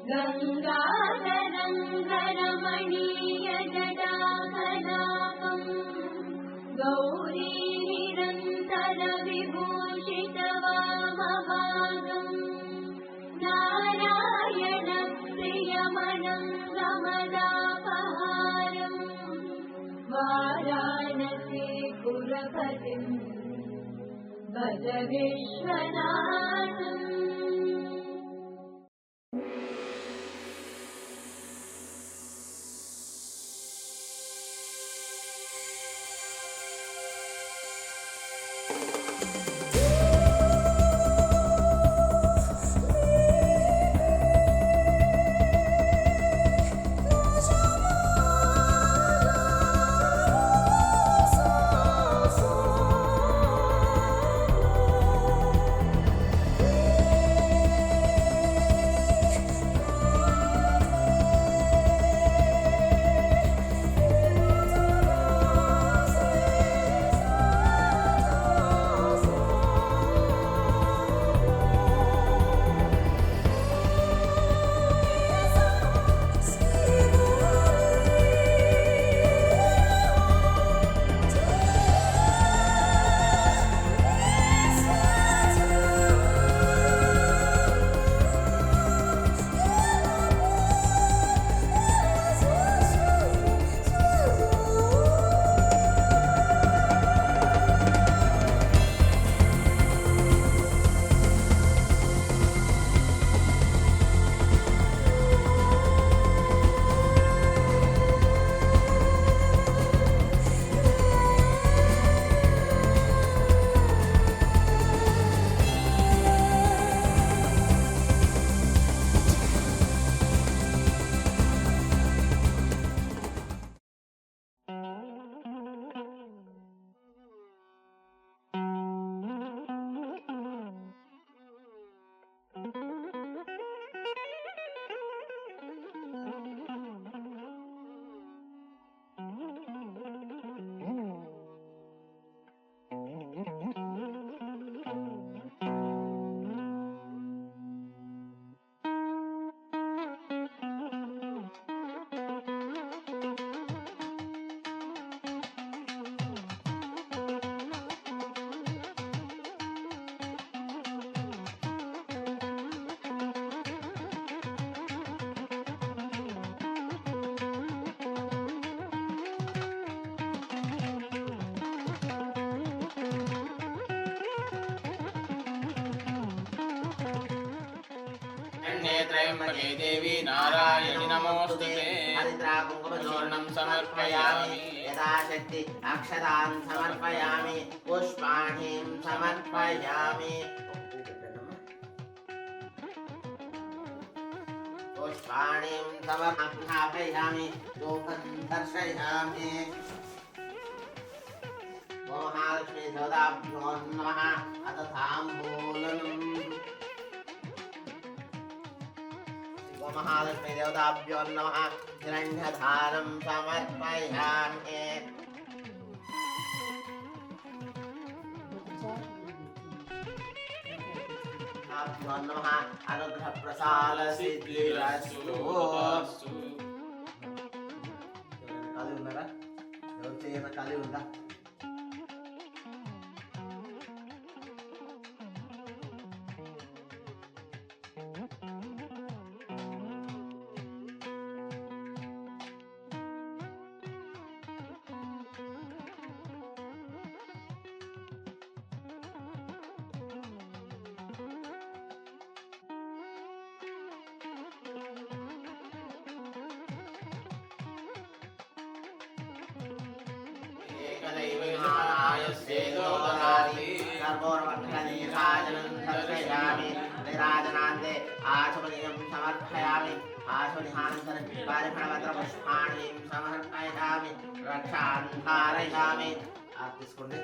गङ्गाधरङ्गरमणीयजटाकलापम् गौरी निरन्तरविभूषितवामभागम् नारायणप्रियमनङ्गमदापहारम् वाराणसीपुरपतिम् भज विश्वनाथम्। त्र्यम्बके देवी नारायणि नमोस्तुते हरिद्रा कुङ्कुमचूर्णं समर्पयामि यथाशक्ति अक्षतान् समर्पयामि पुष्पाणिं समर्पयामि पुष्पाणिं समर्पयामि धूपं दर्शयामि महालक्ष्मी सदाभ्यो नमः अथ ताम्बूलम् महालक्ष्मी देवताभ्यो नमः हिरण्यधारं समर्पयामि भ्यो नमः अनुग्रहप्रसाद सिद्धिरस्तु ఖాళీ ఉన్నారా ఎవరు చేయన ఖాళీ ఉందా निराजनान्ते आचमनीयं समर्पयामि आचमनिहानन्तरं पारिफलपत्रपुष्पाणिं समर्पयामि रक्षां धारयामि తీసుకోండి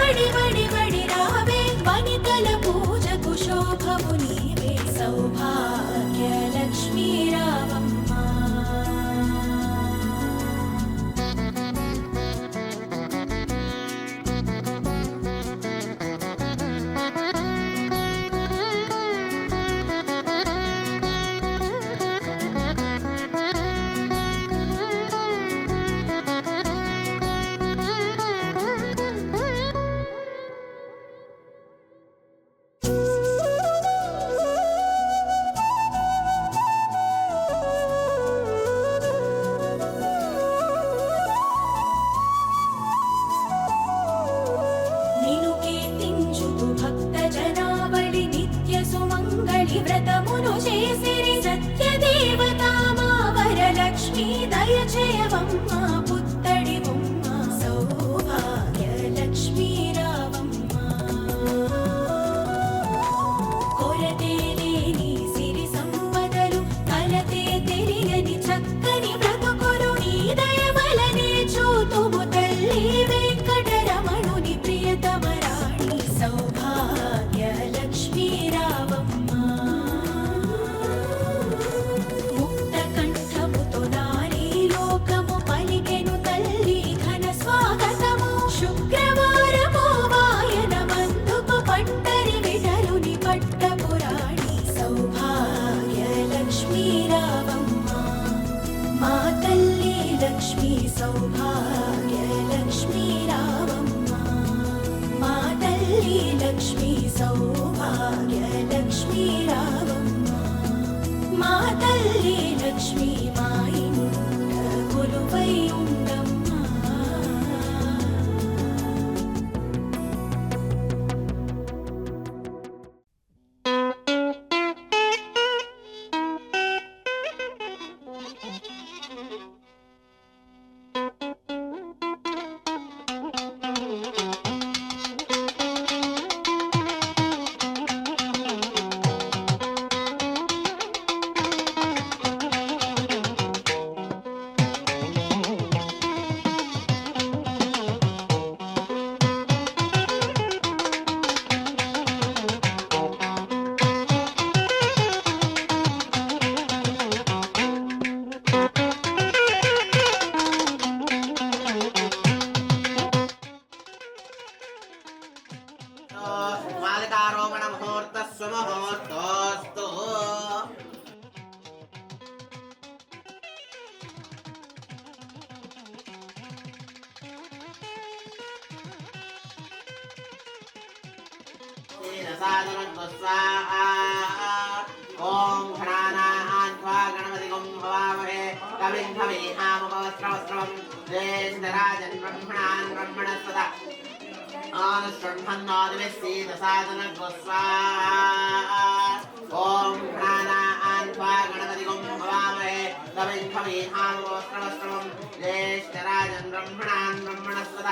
బడి బడి బడి రావే వనితల పూజకు శోభవు నీవే సౌభాగ్య లక్ష్మీ రావమ్మ నిను కీర్తించుతు భక్త జనావళి నిత్య సుమంగళి వ్రతమును చేసిరి సత్య దేవతా మా వరలక్ష్మీ దయచేయవమ్మ పుత్తడి బొమ్మ సౌభాగ్య లక్ష్మీ రావమ్మ కొరతే లేని సిరి సంపదలు కలతే తెలియని చక్కని బ్రతుకులు నీ దయ వలనే చూతుము తల్లి వెంకటరమణుని ప్రియతమరాణి సౌభాగ్య లక్ష్మీ రావమ్మ ముక్త కంఠముతో నారీ లోకము పలికెను తల్లి ఘన స్వాగతము శుక్రవారము వాయన మందుకు పట్టరి విఠలుని పట్టపురాణి సౌభాగ్య లక్ష్మీ రావమ్మ మా తల్లి లక్ష్మీ సౌభాగ్య లక్ష్మీ రావమ్మ మా తల్లి లక్ష్మీ సౌభాగ్య లక్ష్మీ రావమ్మ మా తల్లి లక్ష్మీ మా ఇంట కొలువై ఉండమ్మా మాలికారోపణ ముహూర్తస్సు ముహూర్తోస్తు ఓం ఘనానాన్వా గణపతిగం భవామహే కవిం కవీనాముపవస్త్రవస్త్రవం జ్యేష్ఠరాజన్ బ్రహ్మణాన్ బ్రహ్మణస్పద ఓం ఘనానాన్వా గణపతిగం భవామహే కవిం కవీనాముపవస్త్రవస్త్రవం జ్యేష్ఠరాజన్ బ్రహ్మణాన్ బ్రహ్మణస్పద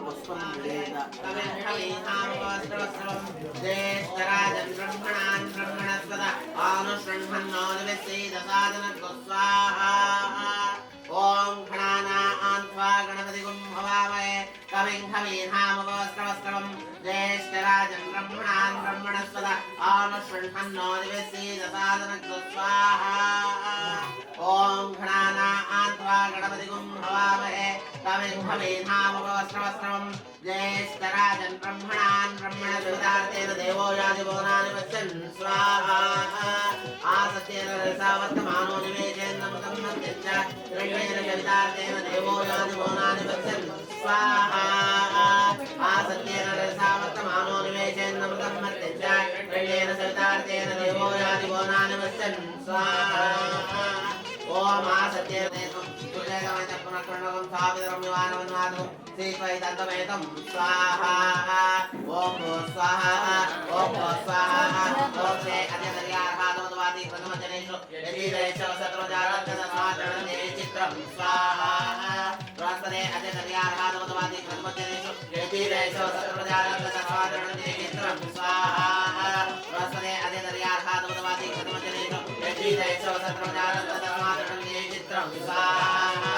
పుష్పం వేద కవిం కవీనాముపవస్త్రవస్త్రవం జ్యేష్ఠరాజన్ బ్రహ్మణాన్ బ్రహ్మణస్పద ఓం ఘనానాన్వా గణపతిగం భవామహే కవిం కవీనాముపవస్త్రవస్త్రవం జ్యేష్ఠరాజన్ బ్రహ్మణాన్ బ్రహ్మణస్పద ఓం ఘనానాన్వా గణపతిగం భవామహే కవిం కవీనాముపవస్త్రవస్త్రవం జ్యేష్ఠరాజన్ బ్రహ్మణాన్ బ్రహ్మణస్పద దేవో యాదిబోనాని వచ్చన్ స్వాహా ఆసత్యేన రసావర్తమానో నివేశేన్నమృతం మధ్యచ్చ త్రైవేన కవితార్థేన దేవో యాదిబోనాని వచ్చన్ స్వాహా ఆసత్యేన రసావర్తమానో నివేశేన్నమృతం మధ్యచ్చ త్రైవేన కవితార్థేన దేవో యాదిబోనాని వచ్చన్ స్వాహా ఓం ఆసత్యేన తుల్యగమన పునఃప్రణవం సావితరం విమానవన్మాదం శ్రీత్వైతంతమేతం స్వాహా ఓం స్వాహా ఓం స్వాహా ఓం శ్రీ అధిపర్యార్హాదమద్వాది ప్రథమజనేషు యజీదేశవ సత్వజారద్ధసమాచరణే చిత్రం స్వాహా బృహస్పతే అధిపర్యార్హాదమద్వాది ప్రథమజనేషు యజీదేశవ సత్వజారద్ధసమాచరణే చిత్రం స్వాహా బృహస్పతే అధిపర్యార్హాదమద్వాది ప్రథమజనేషు యజీదేశవ సత్వజారద్ధసమాచరణే చిత్రం స్వాహా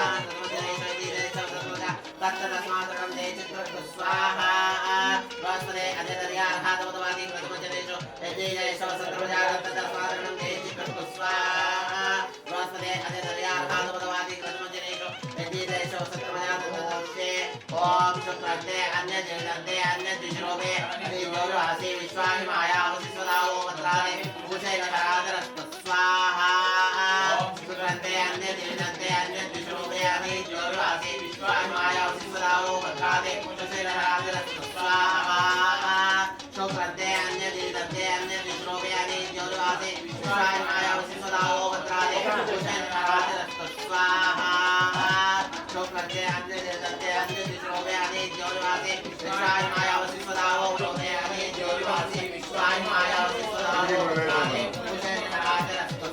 भगवती कृतमजनेषु यज्ञेषु सत्रवजातस्वादनं देहिकर्तु स्वाहा बृहस्पते अदितर्यार्हातु भगवती कृतमजनेषु यज्ञेषु सत्रवजातस्ये ओम शुक्रन्ते अन्यजनन्ते अन्यद्विषरोपे अदितोर्वासि विश्वानि मायावसि सदाओ मत्राले भूषैकरादरस्तु स्वाहा शुक्रन्ते अन्यजनन्ते अन्यद्विषरोपे अदितोर्वासि विश्वानि मायावसि सदाओ मत्राले भूषैकरादरस्तु स्वाहा शुक्रन्ते अन्यजनन्ते अन्यद्विषरोपे अदितोर्वासि विश्वानि मायावसि सदाओ मत्राले भूषैकरादरस्तु स्वाहा शुक्रन्ते अन्यजनन्ते अन्यद्विषरोपे अदितोर्वासि विश्वानि मायावसि सदाओ मत्राले भूषैकरादरस्तु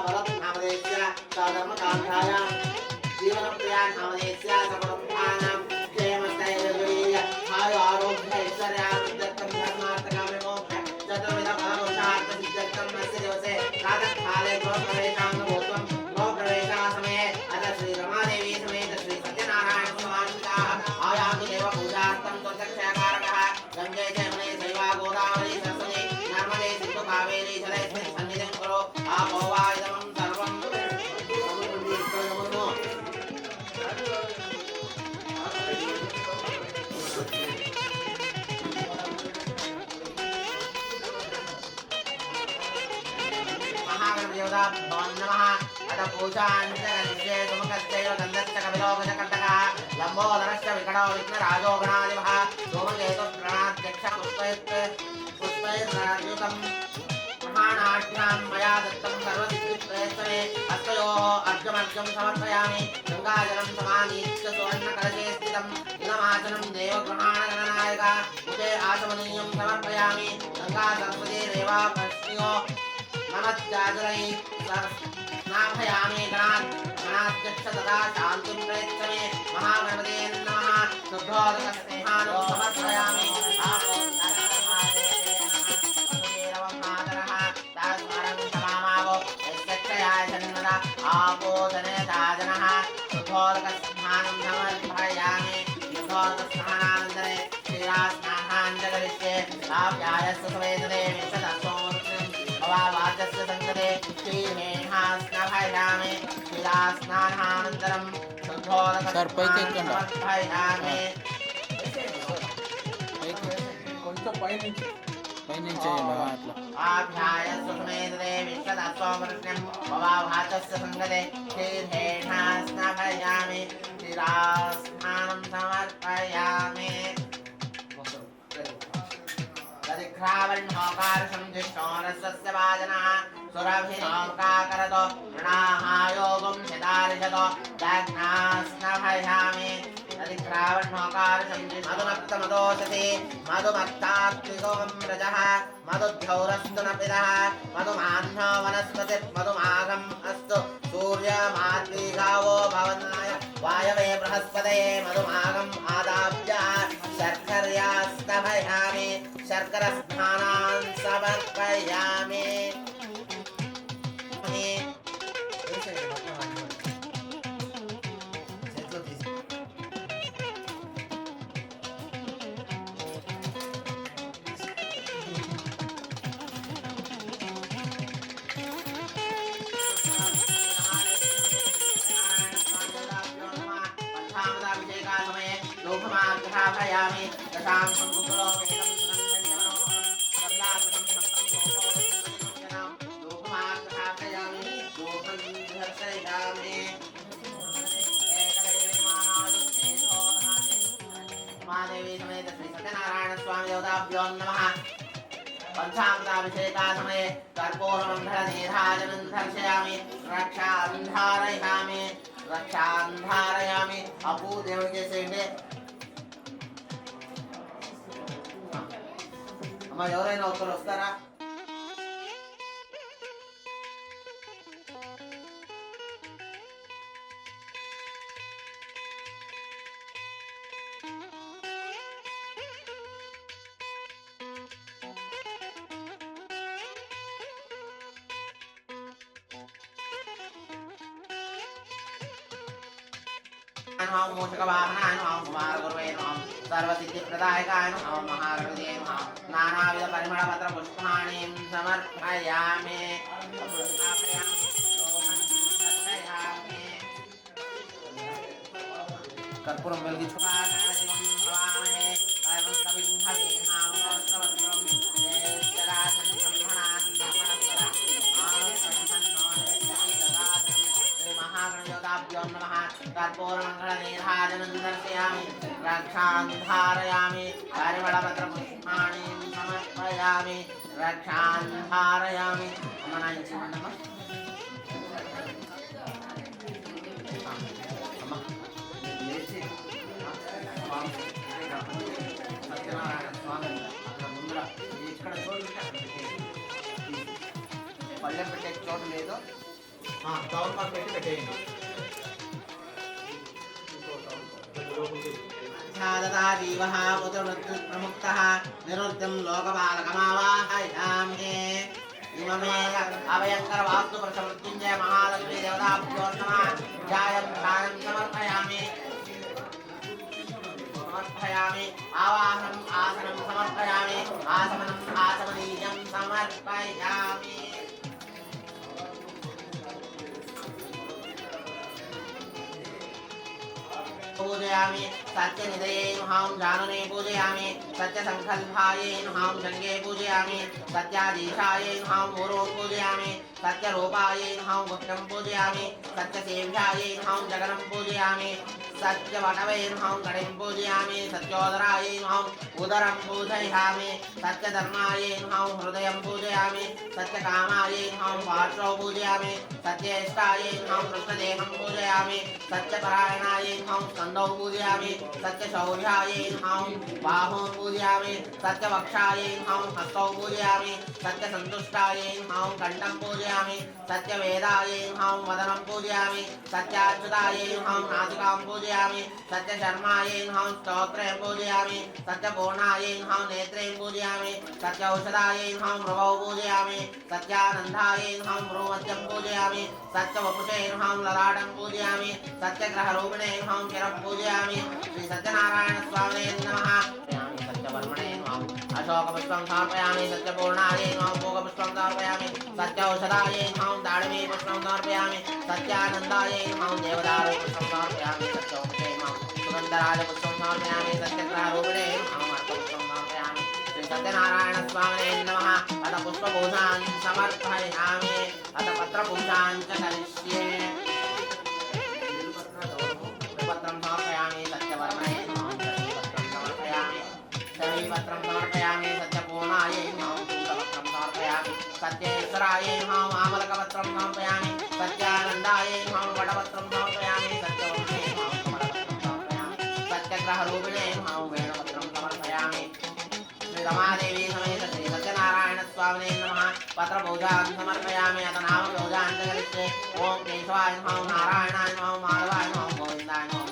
बलनामदेस्य सधर्मकान्ताय जीवनप्रिया नामदेस्य सकलप्राणां क्षेमस्थैर्यवीर्य आयु आरोग्य ऐश्वर्यार्थं धर्मार्थकामे मोक्ष चतुर्विध फलपुरुषार्थ सिद्ध्यर्थं अस्य दिवसे प्रातःकाले गृहप्रवेशां भूत्वं गृहप्रवेशसमये अथ श्री रमादेवी समेत श्री सत्यनारायण समाश्रिताः आयान्तु देवपूजार्थं त्वदक्षयकारकः गङ्गे जमुने शैवा गोदावरी सरस्वती नर्मदे सिन्धु कावेरी जलेस्मिन् सन्निधिं कुरु आपो वा इदं सर्वं महागणपतिदेवता नमः अथ पूजाञ्चकनिष्ये सुमुखश्चैव गन्धश्च कपिलोकचकण्टकः लम्बोदरश्च विकटो विघ्नराजो गणाधिपः सोमकेतुर्गणाध्यक्ष पुष्पैर्युतं महानाट्यां मया दत्तं सर्वसिद्धिप्रयत्ने हस्तयोः अर्घ्यमर्घ्यं समर्पयामि गङ्गाजलं समानीत्य सुवर्णकलशे स्थितम् इदमाचनं देवगृहाणगणनायक मुखे आचमनीयं समर्पयामि गङ्गा सरस्वतीरेवा प्रश्नियो नमस्याजलै स्नापयामि गणाध्यक्ष तथा शान्तिं प्रयच्छमे महागणपते नमः शुद्धोदकस्नेहानं समर्पयामि आपोदने साजनः शुद्धोदकस्नानं समर्पयामि शुद्धोदकस्नानानन्तरे श्रीरास्नानाञ्जलिष्ये आप्यायस्य सवेदने विशदसोऽर्घ्यं भवावाचस्य सङ्गते श्रीमेहास्नभयामि श्रीरास्नानानन्तरं शुद्धोदकस्नानं समर्पयामि కొంచెం పైనుంచి आभ्यायस्य समेदने विश्वदास्वामृष्ण्यं भवावाचस्य सङ्गते श्रीर्हेणास्नाभयामि श्रीरास्नानं समर्पयामि दधिघ्रावण्होकारशं जिष्णोरस्वस्य वाजनः सुरभिनौकाकरतो गृणाहायोगं हितारिषतो दग्नास्नभयामि दधिघ्रावण्होकारशं मधुमत्तमदोषति मधुमत्तात्विकों रजः मधुद्यौरस्तु न पितः मधुमाह्नो वनस्पतिर्मधुमागम् अस्तु सूर्यमाद्विगावो भवनाय वायवे बृहस्पतये मधुमागम् आदाभ्य शर्कर्यास्तभयामि शर्करस्नानान् समर्पयामि अभिषेकासमये लोकमाग्रहाभयामि दशां संकुलोपेदं लोकमाग्रहाभयामि लोकमाग्रहाभयामि महादेवी समेत श्री सत्यनारायण स्वामी देवताभ्यो नमः पंचामृताभिषेकासमये कर्पूरमण्डलनीराजनं दर्शयामि रक्षान्धारयामि అప్పు దేవుడికి చేసేయండి అమ్మ ఎవరైనా ఒకరు వస్తారా नमः मूषकवाहनाय नमः कुमारगुरवे नमः सर्वसिद्धिप्रदायकाय नमः महागणपतये नमः नानाविध परिमलपत्रपुष्पाणीं समर्पयामि कर्पूरं वेलिగించుకోవాలి कर्पूरमङ्गलनीराजनं दर्शयामि रक्षान्धारयामि परिमलपत्रपुष्पाणीं समर्पयामि रक्षान्धारयामि సత్యనారాయణ స్వామి అక్కడ ముందర ఇక్కడ చోటు పళ్ళెం పెట్టే చోటు లేదు టౌన్ పాస్ పెట్టి పెట్టేయండి. ఛాదతా జీవః పుత్రమృత్యుప్రముక్తః నిరుద్ధం లోకపాలకమావాహయామి. ఇమమేవ అభయంకర వాస్తు ప్రసమృత్యుంజయ మహాలక్ష్మీ దేవతాభ్యో నమః. ధ్యాయం ధ్యానం సమర్పయామి. ఆవాహనం ఆసనం సమర్పయామి. ఆసమనం ఆసమనీయం సమర్పయామి. पूजयामि सत्यनिधये नुहां जानने पूजयामि सत्यसंकल्पाये नुहां जंगे पूजयामि सत्याधीशाये नुहां मूरों पूजयामि सत्यरूपाये नुहां गुप्तं पूजयामि सत्यसेव्याये नुहां जगनं पूजयामि सत्यवटवे नुहां गणिं पूजयामि सत्योदराये नुहां उदरं पूजयामि सत्यधर्माये नुहां हृदयं पूजयामि सत्यकामाये नुहां पार्श्वं पूजयामि सत्येष्टाये नुहां कृष्णदेहं पूजयामि सत्यपरायणाये नुहां स्कन्दौ पूजयामि सत्यशौर्याये नुहां बाहुं पूजयामि सत्यवक्षाये नुहां हस्तौ पूजयामि सत्यसन्तुष्टाये नुहां कण्ठं पूजयामि सत्यवेदाये नुहां वदनं पूजयामि सत्याच्युताये नुहां नासिकां पूजयामि सत्यशर्माये नुहां स्तोत्रं पूजयामि सत्यपूर्णाये नुहां नेत्रं पूजयामि सत्यौषधाये नुहां भ्रुवौ पूजयामि सत्यानन्दाये नुहां भ्रूमध्यं पूजयामि सत्यवपुषे नुहां ललाटं पूजयामि सत्यग्रहरूपिणे नुहां चिरं पूजयामि श्री सत्यनारायण स्वामिने नमः। सत्यवर्मणे नुहां अशोकपुष्पं समर्पयामि सत्यपूर्णाये नुहां भोगपुष्पं समर्पयामि सत्यौषधाये नुहां दाडिमी पुष्पं समर्पयामि सत्यानन्दाये नुहां देवदारू पुष्पं समर्पयामि सत्यौषधे नुहां सुगन्धराजपुष्पं समर्पयामि सत्यग्रहरूपिणे नुहां अर्कपुष्पं समर्पयामि श्री सत्यनारायण स्वामिने नमः। अथ पुष्पपूजान् समर्पयामि अथ पत्रपूजान् च करिष्ये। पत्रं समर्पयामि सत्यवर्मणे नुहां पत्रं समर्पयामि शमीपत्रं समर्पयामि सत्यपूर्णाये नुहां सूतपत्रं समर्पयामि सत्येश्वराये नुहां आमलकपत्रं समर्पयामि सत्यानन्दाये नुहां वटपत्रं समर्पयामि सत्यवक्षे नुहां कमलपत्रं समर्पयामि सत्यग्रहरूपिणे नुहां वेणुपत्रं समर्पयामि। श्री रमादेवी समेत श्री सत्यनारायण स्वामिने नमः। पत्रपूजां समर्पयामि अथ नामपूजां च करिष्ये। ओं केशवाय नमः नारायणाय नमः माधवाय नमः गोविन्दाय नमः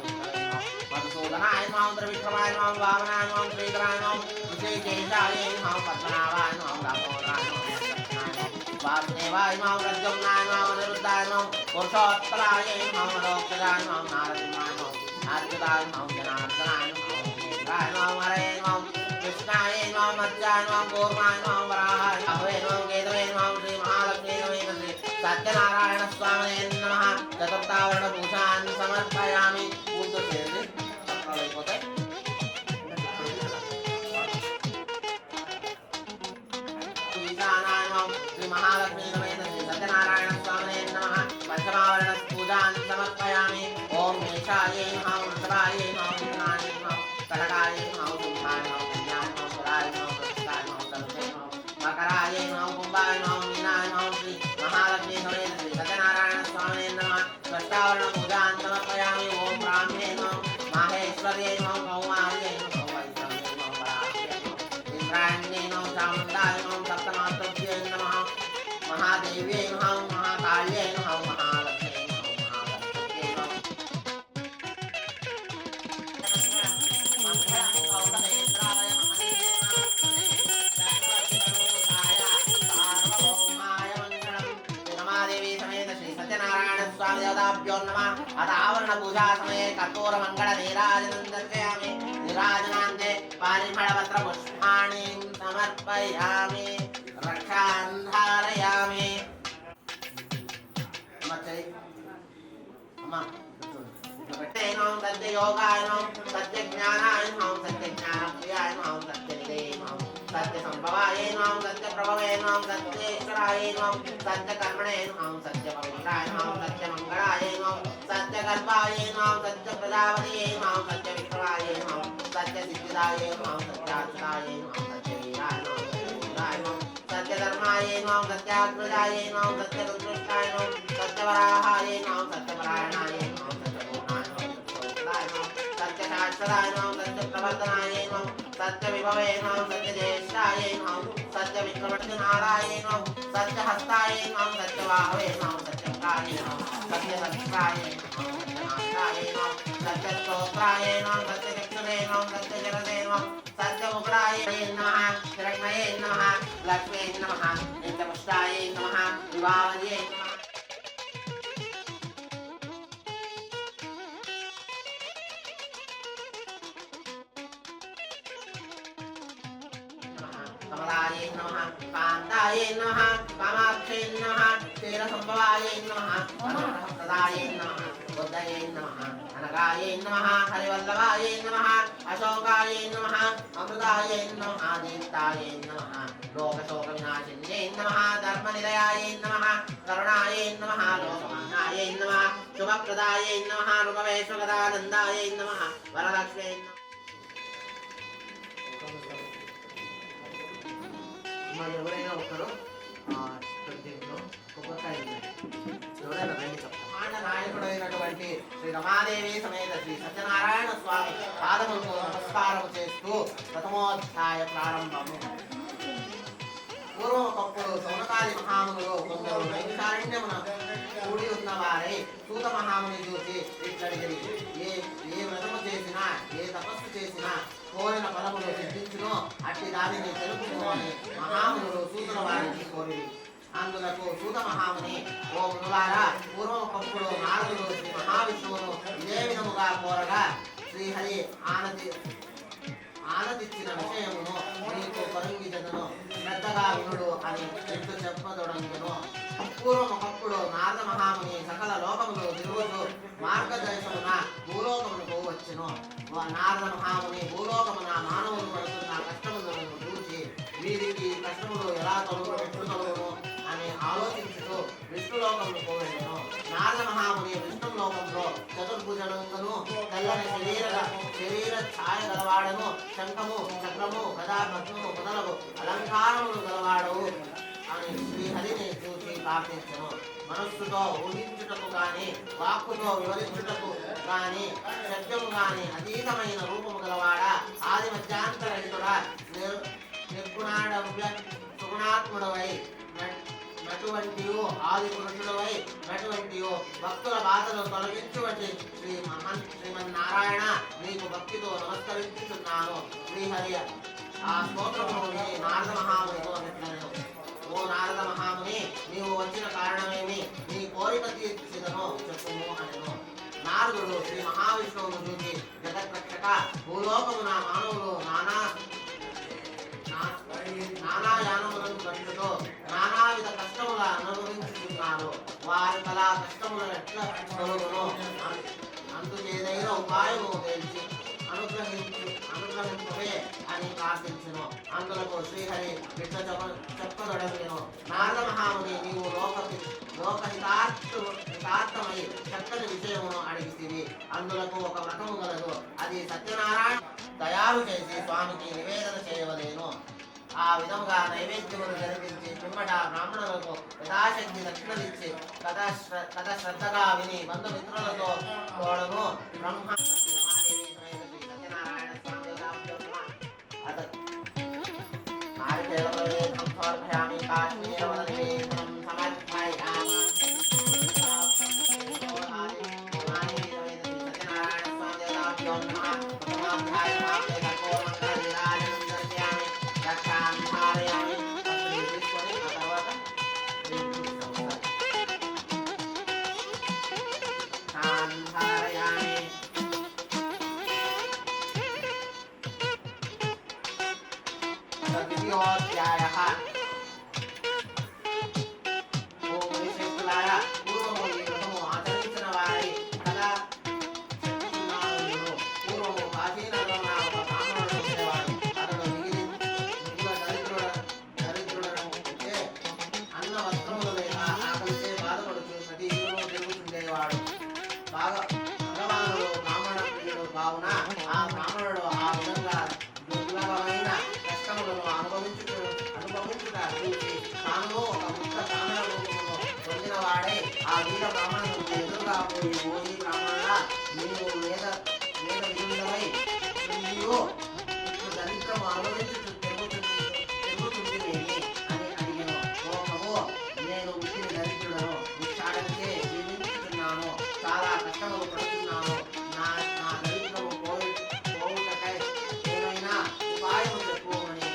मधुसूदनाय नमः त्रिविक्रमाय नमः वामनाय नमः श्रीधराय नमः ऋषिकेशाय नमः पद्मनाभाय नमः दामोदराय नमः वासुदेवाय नमः प्रद्युम्नाय नमः अनिरुद्धाय नमः पुरुषोत्तराय नमः मदोक्षजाय नमः नारसिंहाय नमः अच्युताय नमः जनार्दनाय नमः इंद्राय नमः हरये नमः कृष्णाय नमः मध्याय नमः कूर्माय नमः वराहाय नमः केतवे नमः श्री महालक्ष्मी समेत श्री सत्यनारायण स्वामिने नमः। चतुर्थावरण पूजान् समर्पयामि। पूजो చేయండి పత్రాలు అయిపోతాయి। ఈశానాయ నమః శ్రీ మహాలక్ష్మీ సಮೇత శ్రీ సత్యనారాయణ స్వామినే నమః। పంచమావరణ పూజాన్ సమర్పయామి। ఓం మేషాయ నమః వృషభాయ నమః మిథునాయ నమః కటకాయ నమః సింహాయ నమః కన్యాయ నమః తులాయ నమః వృశ్చికాయ నమః ధనుషే నమః మకరాయ నమః కుంభాయ నమః మీనాయ నమః శ్రీ మహాలక్ష్మీ సಮೇత శ్రీ సత్యనారాయణ స్వామినే నమః। షష్టావరణ పూజాన్ సమర్పయామి। ఓం బ్రాహ్మణే నమః माहेश्वर्ये नमः कौमार्ये नमः वैष्णवे नमः वराह्ये नमः इंद्राण्ये नमः चामुण्डाय नमः सप्तमातृभ्ये नमः महादेव्ये नमः महाकाल्ये नमः महालक्ष्म्ये नमः महागणपतये नमः। मंगलौतनेत्राय चक्रवर्तितनूजाय सार्वभौमाय मंगलम्। रमादेवी समेत श्री सत्यनारायण स्वामी देवताभ्यो नमः। अथ आवरण पूजा समये कर्पूर मंगल नीराजनं दर्शयामि। नीराजनान्ते पारिमलपत्र पुष्पाणि समर्पयामि रक्षां धारयामि। नमः सत्ययोगाय नमः सत्यज्ञानाय नमः सत्यज्ञानप्रियाय नमः सत्यनिधये नमः सत्यसंभवाय नमः सत्यप्रभवे नमः सत्येश्वराय नमः सत्यकर्मणे नमः सत्यपवित्राय नमः सत्यमङ्गलाय नमः सत्यकल्पाय नमः सत्यप्रजापतये नमः सत्यविक्रमाय नमः सत्यसिद्धिदाय नमः सत्याच्युताय नमः सत्यवीराय नमः सत्यवीराय नमः सत्यधर्माय नमः सत्याग्रजाय नमः सत्यसन्तुष्टाय नमः सत्यवराहाय नमः सत्यपरायणाय नमः सत्यपूर्णाय नमः सत्यशाश्वताय नमः सत्यप्रवर्तनाय नमः सत्यविभवे नमः सत्यज्येष्ठाय नमः सत्यविक्रमनाराय नमः सत्यहस्ताय नमः सत्यवाहवे नमः सत्यप्राय नमः सत्यसहस्राय नमः सत्यनाथाय नमः सत्यस्तोत्राय नमः सत्यचक्षुरे नमः सत्यजलदे नमः सत्यमुग्राय नमः हिरण्मये नमः लक्ष्मे नमः नित्यपुष्टाय नमः विभावये नमः कमलाय नमः कान्ताय नमः कामाक्षे नमः क्षीरसम्भवाय नमः अनुग्रहप्रदाय नमः बुद्धये नमः अनगाय नमः हरिवल्लभाय नमः अशोकाय नमः अमृताय नमः दीप्ताय नमः लोकशोकविनाशिन्ये नमः धर्मनिलयाय नमः करुणाय नमः लोकमान्याय नमः शुभप्रदाय नमः रूपवेश्वगदानन्दाय नमः वरलक्ष्मे नमः మరి ఎవరైనా ఒకరు దీంట్లో కొబ్బరికాయ ఎవరైనా రండి చెప్తాను నాయకుడైనటువంటి శ్రీ రమాదేవి సమేత శ్రీ సత్యనారాయణ స్వామి పాదములకు నమస్కారం చేస్తూ ప్రథమోధ్యాయ ప్రారంభము. పూర్వం ఒకప్పుడు సౌనకాది మహామునులు కొందరు నైమిషారణ్యమున కూడి ఉన్నవారై సూత మహాముని చూసి ఇట్లడిగిరి, ఏ వ్రతము చేసినా ఏ తపస్సు చేసినా కోరిన ఫలములు సిద్ధించునో అట్టి దానిని తెలుపుకోని మహామునులు సూతుల వారిని కోరిరి. అందులకు సూత మహాముని, ఓ మునులారా, పూర్వం ఒకప్పుడు నారదుడు శ్రీ మహావిష్ణువును ఇదే విధముగా కోరగా శ్రీహరి ఆనదిచ్చిన విషయమును నీకు కరుంగిజను శ్రద్ధగా వినుడు అని చెట్టు చెప్పదొడంగను. పూర్వం ఒకప్పుడు నారద మహాముని సకల లోకములు తిరుగుతూ మార్గదర్శమున భూలోకమునకు వచ్చెను. నారద మహాముని భూలోకమున మానవులు పడుతున్న కష్టములను చూసి వీరికి కష్టములు ఎలా తొలగును అని ఆలోచించుతూ విష్ణులోకమునకు వెళ్ళెను. నారద మహాముని విష్ణులోకంలో చతుర్భుజనంగను తెల్లని శరీర ఛాయ గలవాడను, శంఖము చక్రము గదా పద్మము మొదలగు అలంకారములు గలవాడవు అని శ్రీహరిని చూసి ప్రార్థించను. మనస్సుతో ఊహించుటకు గాని వాక్కుతో వివరించుటకు గాని శబ్దము గాని అతీతమైన రూపము గలవాడా, ఆది మధ్యాంతరహితుడా, నిర్గుణాఢవ్య సుగుణాత్ముడవై నటువంటియో ఆది పురుషుడవై నటువంటియో భక్తుల బాధలు తొలగించువంటి శ్రీమన్నారాయణ నీకు భక్తితో నమస్కరించుతున్నాను. శ్రీహరి ఆ స్తోత్రముని నారద మహామునితో పెట్టను. ఓ నారద మహాముని, నీవు వచ్చిన కారణమేమి? నీ కోరిక తీర్చిదను చెప్పుము అనెను. నారదుడు శ్రీ మహావిష్ణువును చూసి, జగత్రక్షక, భూలోకమున మానవులు నానాయానములను కట్టుతో నానావిధ కష్టముల అనుభవించుతున్నారు. వారి కళా కష్టములను ఎట్లా తొలగును? అందుచేదైన ఉపాయము తెలిసి అనుగ్రహించవే అని ప్రార్థించును. అందులకు శ్రీహరి బిడ్డ చెప్పదొడగను. నారద మహాముని, నీవు లోకహితార్థమై చక్కని విషయమును అడిగితివి. అందులకు ఒక వ్రతము గలదు. అది సత్యనారాయణ తయారు చేసి స్వామికి నివేదన చేయవలేను. ఆ విధముగా నైవేద్యమును జరిపించి పిమ్మట బ్రాహ్మణులకు యథాశక్తి దక్షిణలిచ్చి కథ శ్రద్ధగా విని బంధుమిత్రులతో తోడను బ్రహ్మ సత్యనారాయణ స్వామి సమర్పయామి. కాశ్మీరవదనివేదనం సమర్పయామి. సత్యనారాయణ స్వామి దేవతాభ్యో నమః. ప్రథమాధ్యాయ సమాప్తే కర్పూరమంగళ దర్శయామి. రక్షామి ధారయామి. తీసుకొని ఆ తర్వాత ధారయామి. ద్వితీయోధ్యాయః. ఓ మునిశ్రేష్ఠులారా, పూర్వము ఈ వ్రతము ఆచరించిన వారి కదా పూర్వము కాశీనగరమున ఒక బ్రాహ్మణుడు ఉండేవాడు. అతడు మిగిలిన దరిద్రుడంటే అన్న వస్త్రములు లేక ఆకలిచే బాధపడుతూ ప్రతి ఇల్లును తిరుగుతుండేవాడు. భగవానుడు బ్రాహ్మణ ప్రియుడు కావున ఆ బ్రాహ్మణుడు ఆ విధంగా దుర్లభమైన కష్టములను అనుభవించుట చూసి తాను ఒక ముక్త బ్రాహ్మణ రూపమును పొందిన వాడై ఆ వీర బ్రాహ్మణుడు ఎదురుగా పోయి, ఓయి బ్రాహ్మణ, నీవు వేద విధులై దరిద్రము అనుభవించుచు తిరుగుతుంటివేమి అని అడిగెను. ఓ ప్రభు, నేను ఉట్టిన దరిద్రుడను, భిక్షాటనకే జీవించుచున్నాను, చాలా కష్టములు పడుతున్నాను. నా దరిద్రము పోవుటకై ఏమైనా ఉపాయము చెప్పుమని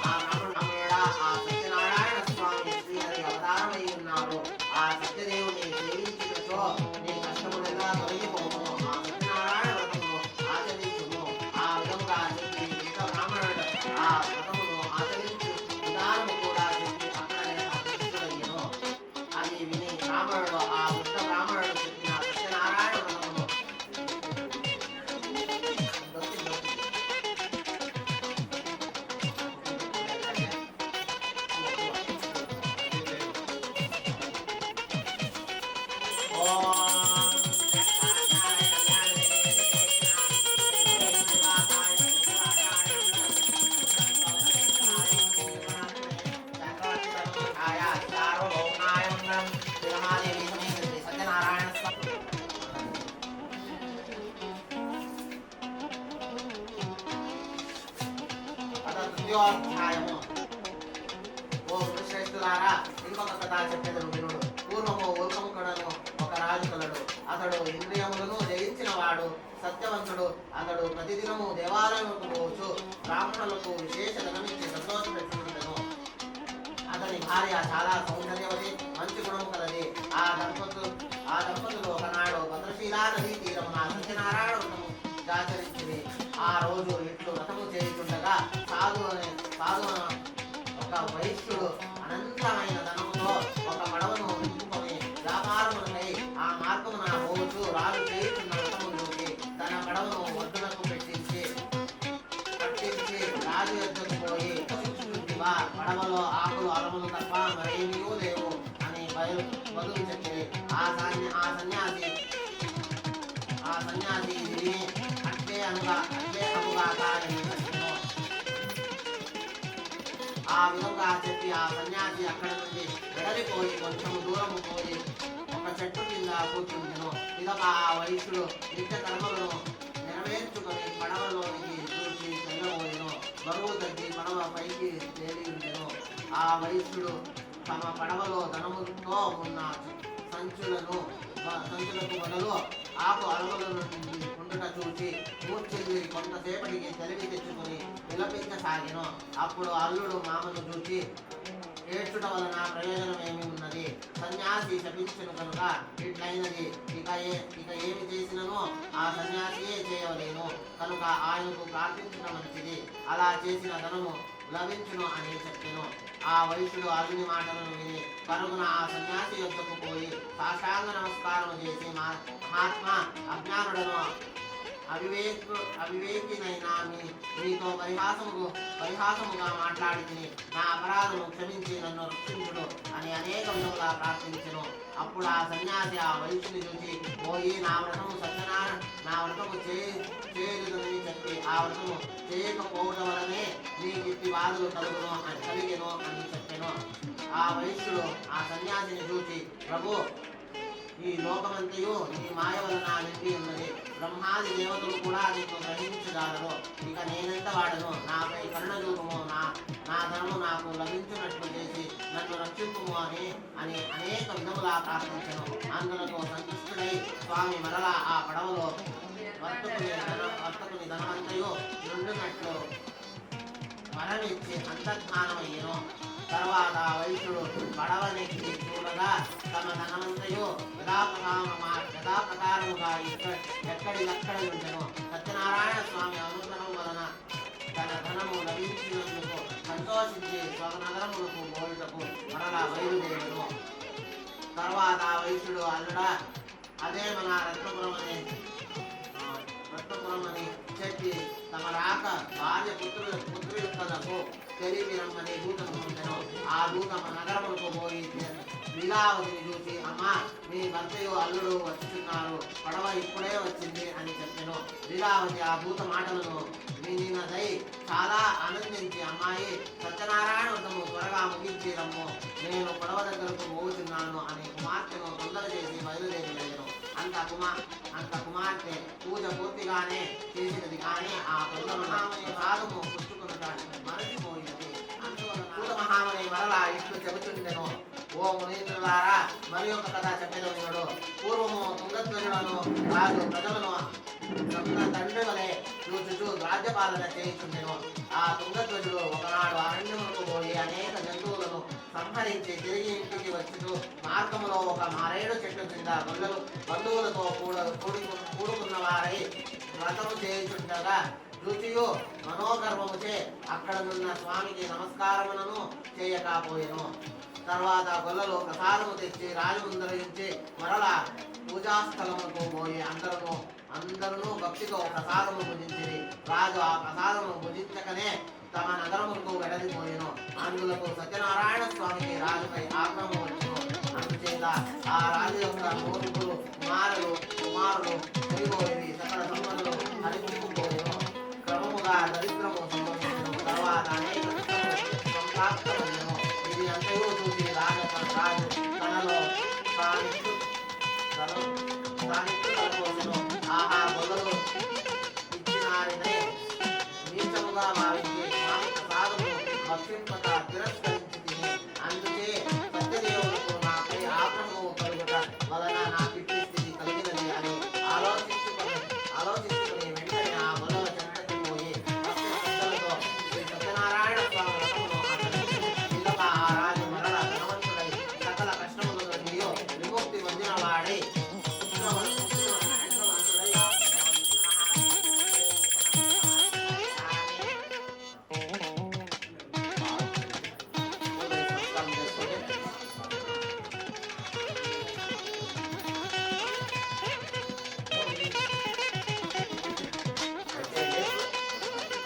ఆ రాముడా, ఆ సత్యనారాయణ స్వామి శ్రీహరి అవతారమై ఉన్నారు. ఆ సత్యదేవుని సేవించినచో నీ కష్టములెల్లా తొలగిపోవును. ఆ సత్యనారాయణ వ్రతమును ఆచరించుము. ఆ విధముగా చెప్పి మిగతా బ్రాహ్మణుడు ఆ వ్రతమును ఆచరించు విధానము కూడా చెప్పి అక్కడనే అదృష్టుడయ్యెను. అది విని బ్రాహ్మణుడు ఆ వృద్ధ బ్రాహ్మణుడు చెప్పిన సత్యనారాయణ వ్రతమును సత్యనారాయణ స్వామి అధ్యాయము. ఓ శ్రేష్ఠులారా, ఇంకొక కథ చెప్పేదను వినుడు. పూర్వము ఉల్కముఖుడను ఒక రాజు కలడు. అతడు ఇంద్రియములను జయించిన వాడు, సత్యవంతుడు. అతడు ప్రతిదినము దేవాలయముకు పోవచ్చు బ్రాహ్మణులకు విశేష ధనమిచ్చి సంతోషపెట్టుకుంటెను. అతని భార్య చాలా సౌందర్యవతి, మంచి గుణము కలది. ఆ దంపతులు ఒకనాడు భద్రశీలా నదీ తీరమున సత్యనారాయణ వ్రతము ఆచరించింది. ఆ రోజు ఇట్లు వ్రతము చేయుచుండగా సాధు ఒక వైశ్యుడు అనంతమైన ధనముతో ఒక పడవను నింపుకొని వ్యాపారములకై ఆ మార్గమున పోవచ్చు రాజు చేయుచున్న వ్రతము చూసి తన పడవను ఒడ్డునకు పట్టించి రాజు యొద్దకు పోయి, చూచుచుంటివా, పడవలో ఆకులు అలములు తప్ప మరేమీ లేవు అని బదులు చెప్పింది. ఆ సన్యాసి విని అట్లే అగుగాక అని చెప్పెను. ఆ విధంగా చెప్పి ఆ సన్యాసి అక్కడి నుండి వెడలిపోయి కొంచెం దూరము పోయి ఒక చెట్టు కింద కూర్చుంటెను. ఇదొక ఆ వైశ్యుడు నిత్య కర్మలను నెరవేర్చుకొని పడవలోనికి దూచి వెళ్ళబోయెను. బరువు తగ్గి పడవ పైకి తేలి ఉండెను. ఆ వైశ్యుడు తమ పడవలో ధనముతో ఉన్న సంచులకు బదులు ఆకు అలముల నుండి ఉండుట చూసి మూర్చెల్లి కొంతసేపటికి తెలివి తెచ్చుకొని విలపించసాగెను. అప్పుడు అల్లుడు మామను చూసి, ఏడ్చుట వలన ప్రయోజనం ఏమి ఉన్నది? సన్యాసి శపించను కనుక ఇట్లయినది. ఇక ఏమి చేసినను ఆ సన్యాసియే చేయవలేను కనుక ఆయనకు ప్రార్థించడం మంచిది. అలా చేసిన ధనము లభించును అని చెప్పెను. ఆ వైశ్యుడు అల్లుని మాటలను విని పరుగున ఆ సన్యాసి యొద్దకు పోయి సాష్టాంగ నమస్కారం చేసి, మహాత్మా, అజ్ఞానుడను అవివేకినైనా మీతో పరిహాసముగా మాట్లాడి నా అపరాధము క్షమించి నన్ను రక్షించుడు అని అనేక విధములా ప్రార్థించెను. అప్పుడు ఆ సన్యాసి ఆ వైశ్యుని చూసి, పోయి నా వ్రతము చేయలేదని చెప్పి ఆ వ్రతము చేయకపోవడం వలనే నీకు ఇట్టి బాధలు కలిగెను అని చెప్పెను. ఆ వైశ్యుడు ఆ సన్యాసిని చూసి, ప్రభు, ఈ లోకమంతయు నీ మాయ వలన నిండి ఉన్నది. బ్రహ్మాది దేవతలు కూడా నిన్ను గ్రహించగలరు. ఇక నేనెంత వాడను? నాపై కరుణ చూపుము, నా ధనము నాకు లభించినట్లు చేసి నన్ను రక్షింపుము అని అనేక విధములా ప్రార్థించను. అందులకు సంతుష్టుడై స్వామి మరలా ఆ పడవలో వర్తకుని ధనమంతయు నుండినట్లు వరమిచ్చి అంతర్ధానమయ్యను. తర్వాత వైశ్యుడు పడవనెక్కి చూడగా తమ ధనమంతయు యథాప్రకారముగా ఎక్కడిదక్కడ ఉండెను. సత్యనారాయణ స్వామి అనుగ్రహం వలన తన ధనము లభించినందుకు సంతోషించి స్వనగరములకు పోయుటకు మరలా బయలుదేరను. తర్వాత వైశ్యుడు, అల్లుడా, అదే మన రత్నపురం అని చెప్పి తమ రాక భార్య పుత్రులకు తెలిపి రమ్మని దూతను పంపెను. ఆ దూత నగరములకు పోయి లీలావతిని చూసి, అమ్మా, మీ భర్తయు అల్లుడు వచ్చుతున్నారు, పడవ ఇప్పుడే వచ్చింది అని చెప్పెను. లీలావతి ఆ దూత మాటలను వినినదై చాలా ఆనందించి, అమ్మాయి, సత్యనారాయణ వ్రతము త్వరగా ముగించి రమ్ము, నేను పడవ దగ్గరకు పోతున్నాను అని కుమార్తెను తొందర చేసి బయలుదేరి వెళ్ళను. అంత కుమార్తె పూజ పూర్తిగానే చేసినది కానీ ఆ పూజ మహామణి పాదము పుచ్చుకున్నదాన్ని మరచిపోయినది. పూజ మహామణి మరలా ఇట్లు చెబుతుండెను. ఓ మునీంద్రులారా, మరి ఒక కథ చెప్పేదో వినుడు. పూర్వము తుంగధ్వజులను రాజు ప్రజలను తండ్రి వలె చూచుచూ రాజ్యపాలన చేయించుండెను. ఆ తుంగధ్వజుడు ఒకనాడు అరణ్యములకు పోయి అనేక జంతువులను సంహరించి తిరిగి ఇంటికి వచ్చుతూ మార్గములో ఒక మారేడు చెట్టు కింద బంధువులతో కూడుకున్న వారై వ్రతము చేయించుండగా రుచియు మనోగర్వముచే అక్కడనున్న స్వామికి నమస్కారములను చేయకపోయెను. తర్వాత గొల్లలు ప్రసాదము తెచ్చి రాజు ముందరించి మరలా పూజాస్థలములకు పోయి అందరూ భక్తితో ప్రసాదము భుజించిరి. రాజు ఆ ప్రసాదము భుజించకనే తమ నగరములకు వెడలిపోయెను. అందులకు సత్యనారాయణ స్వామికి రాజుపై ఆగ్రహం వచ్చును. అందుచేత ఆ రాజు యొక్క మూర్ఖులు కుమారులు చెడిపోయి సకల సంపదలు హరించుకుపోయెను. క్రమముగా దరిద్రము సంభవించను. తర్వాత అనేక సంప్రాప్తమయ్యను. ఇది అంతయు చూసి రాజు తనలో తానిట్టు తలపోసెను. ఆహా, గొల్లలు ఇచ్చినారినే నీచముగా భావించి స్వామి ప్రసాదము భక్షింపక తిరస్కరించి తిని, అందుకే సత్యదేవులకు నాపై ఆగ్రహము కలుగుట వలన నాకిట్టి స్థితి కలిగినది అని ఆలోచించుకుని వెంటనే ఆ గొల్లల చెంతకి పోయి భక్తులతో శ్రీ సత్యనారాయణ స్వామి వ్రతమును ఆచరించి పిదప ఆ రాజు మరల ధనవంతుడై సకల కష్టముల నుండి విముక్తి పొందిన వాడై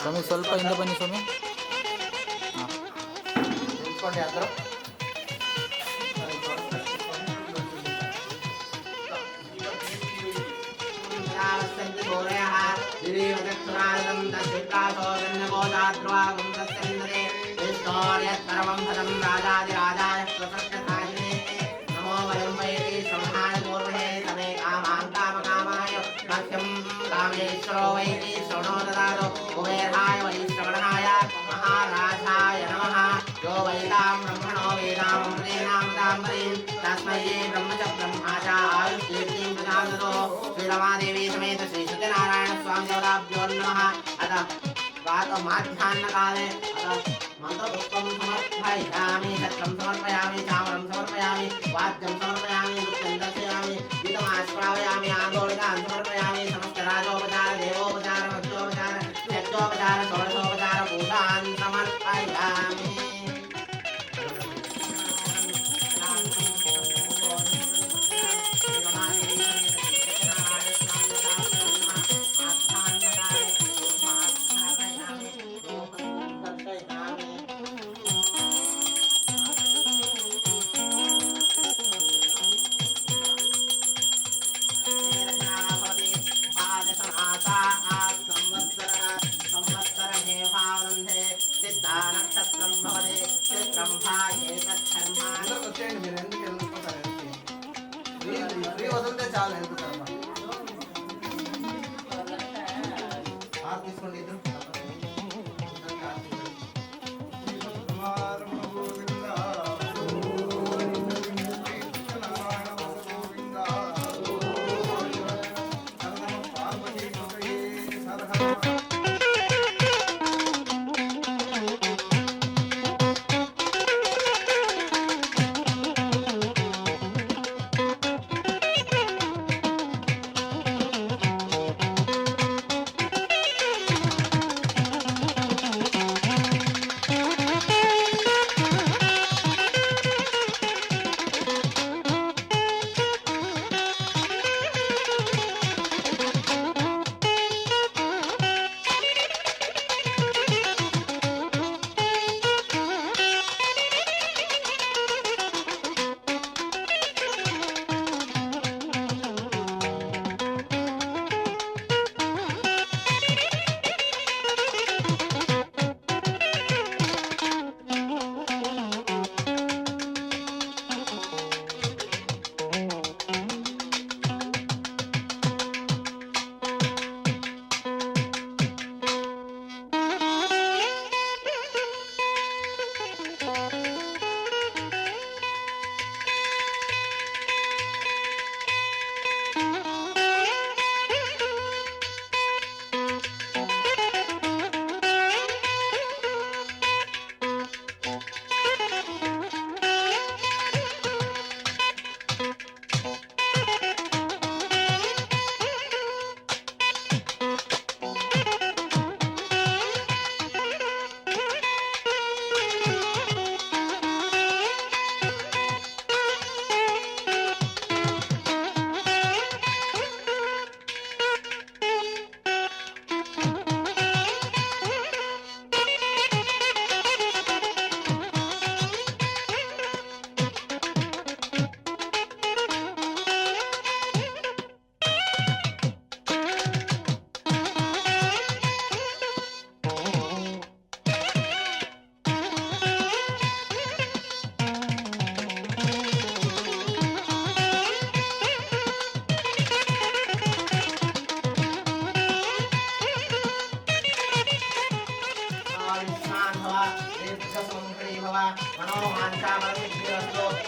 ಸ್ವಾಮಿ ಸ್ವಲ್ಪ ಹಿಂದೆ ಬನ್ನಿ ಸ್ವಾಮಿ. ನಿಂತ್ಕೊಂಡು ಯಾರು నమో వయం వై శ్రవణాయ పూర్వే తమే కామాం కామకామాయ భక్ష్యం కామేశ్వరో వై శ్రవణో దదాతు కుబేరాయ వై శ్రవణాయ మహారాజాయ నమః యో వై తాం బ్రహ్మణో వేదామృతేనామృతాంబరీం తస్మై బ్రహ్మ చ బ్రహ్మాచ ఆయుష్యేతిం ప్రజాదతో శ్రీరమాదేవి సమేత శ్రీ సత్యనారాయణ స్వామి దేవతాభ్యో నమః. అత మాధ్యాహ్నకాలే మంత్రపుష్పం సమర్పయామి, చక్రం సమర్పయామి, చామరం సమర్పయామి, వాద్యం సమర్పయామి, నృత్యం దర్శయామి, గీతమాశ్రావయామి, ఆందోళికాన్ సమర్పయామి. సమస్త రాజోపచార దేవోపచార భక్తోపచార యజ్ఞోపచార షోడశోపచార పూజాన్ సమర్పయామి. వచ్చేయండి, మీరు ఎందుకు వెళ్ళిపోతారు? ఫ్రీ వదిలితే చాలు వెళ్ళిపోతారు. తీసుకోండి ఇద్దరు.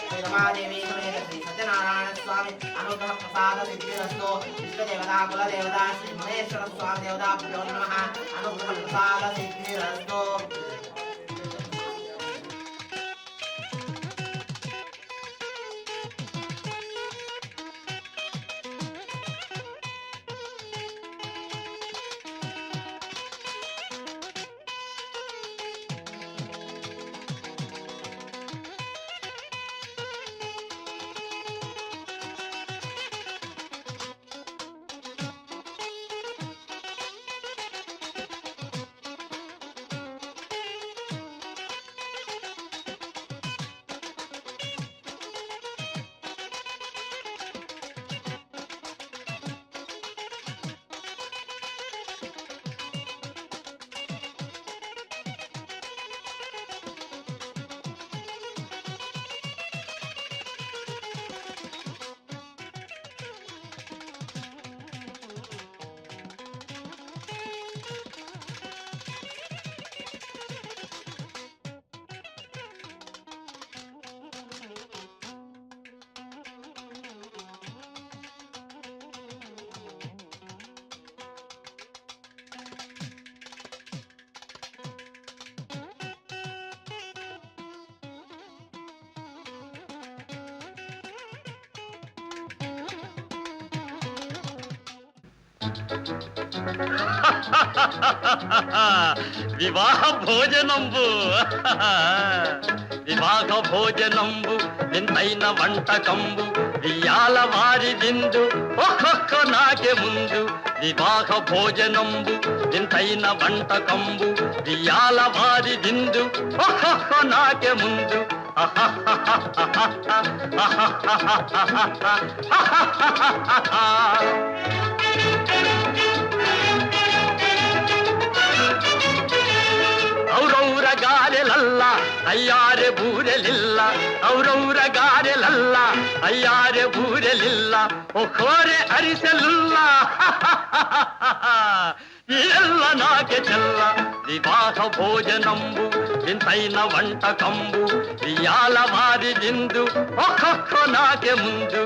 శ్రీ రమాదేవి సమేత శ్రీ సత్యనారాయణ స్వామి అనుగ్రహ ప్రసాద సిద్ధిరస్తు ఇష్టదేవతా కులదేవతా శ్రీ మహేశ్వర స్వామి దేవతాభ్యో నమః అనుగ్రహ ప్రసాద సిద్ధిరస్తు వివాహ భోజనంబు వివాహ భోజనంబు వింతైన వంటకంబు వియాల వారి విందు ఒక్కొక్క నాకే ముందు వివాహ భోజనంబు వింతైన వంటకంబు వియాల వారి విందు ఒక్కొక్క నాకే ముందు ಔರೌರ ಗಾರೆಲಲ್ಲ ಅಯ್ಯಾರೆ ಬೂರೆಲಿಲ್ಲ ಔರೌರ ಗಾರೆಲಲ್ಲ ಅಯ್ಯಾರೆ ಬೂರೆಲಿಲ್ಲ ಒಖೋರೆ ಅರಿಸಲಿಲ್ಲ ಎಲ್ಲ ನಾಕೆ ಚೆಲ್ಲ ವಿವಾಹ ಭೋಜನಂಬು ವಿಂತೈನ వంటకంబు వియాల వారి విందు ఒక్కొక్క నాకే ముందు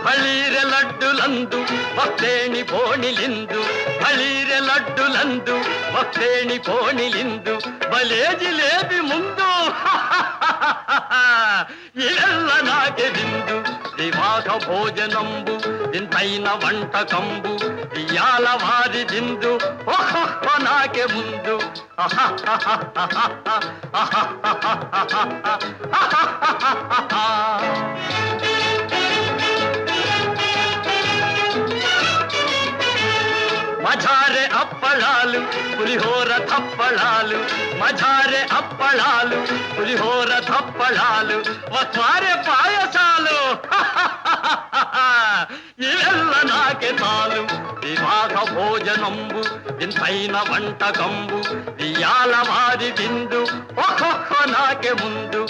ಬಳೀರೆ ಲಡ್ಡುಲಂದು ಭಕ್ತೇಣಿ ಬೋಣಿಲಿಂದು ಬಳೀರೆ ಲಡ್ಡುಲಂದು ಭಕ್ತೇಣಿ ಬೋಣಿಲಿಂದು ಬಲೇ ಜಿಲೇಬಿ ಮುಂದು ಎಲ್ಲ ನಾಕೆ ಬಿಂದು ವಿವಾಹ ಭೋಜನಂಬು వింతైన వంటకంబు వియాల వారి విందు ఒక్కొక్క నాకే ముందు మజారే అప్పళాలు పులిహోర తప్పళాలు మజారే అప్పళాలు పులిహోర తప్పళాలు వత్వారే పాయసాలు ఇవెల్ల నాకే చాలు వివాహ భోజనంబు వింతైన వంటకంబు వియాల వారి విందు ఒక్కొక్క నాకే ముందు